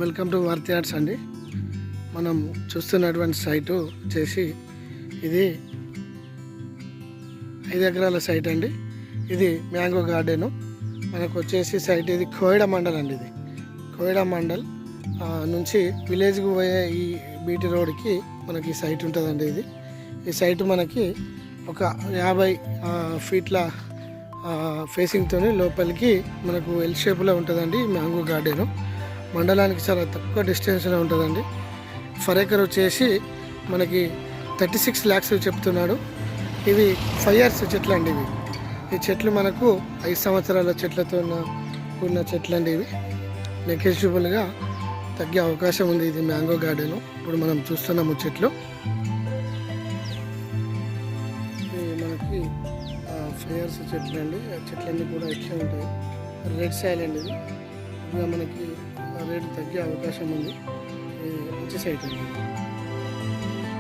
Welcome to worth yards అండి. మనం చూస్తున్నటువంటి సైటు వచ్చేసి ఇది 5 ఎకరాల సైట్ అండి. ఇది మ్యాంగో గార్డెను. మనకు వచ్చేసి సైట్ ఇది కోయడ మండల్ అండి. ఇది కోయడ మండల్ నుంచి విలేజ్కి పోయే ఈ బీటీ రోడ్కి మనకి ఈ సైట్ ఉంటుందండి. ఈ సైట్ మనకి ఒక 50 ఫీట్ల ఫేసింగ్తో లోపలికి మనకు ఎల్ షేప్లో ఉంటుందండి. మ్యాంగో గార్డెను మండలానికి చాలా తక్కువ డిస్టెన్స్లో ఉంటుందండి. ఫర్ ఎకర్ వచ్చేసి మనకి 36 lakhs చెప్తున్నాడు. ఇవి 5 years చెట్లు అండి. ఈ చెట్లు మనకు 5 సంవత్సరాల చెట్లతో ఉన్న చెట్లు అండి. ఇవి నెగోషియబుల్గా తగ్గే అవకాశం ఉంది. ఇది మ్యాంగో గార్డెను. ఇప్పుడు మనం చూస్తున్నాము చెట్లు. మనకి 5 years చెట్లు అండి. ఆ చెట్లన్నీ కూడా ఇట్లా ఉంటాయి. రెడ్ సాయిల్ అండి. ఇది ఇంకా మనకి రేటు తగ్గే అవకాశం ఉంది. మంచి సైట్ అండి.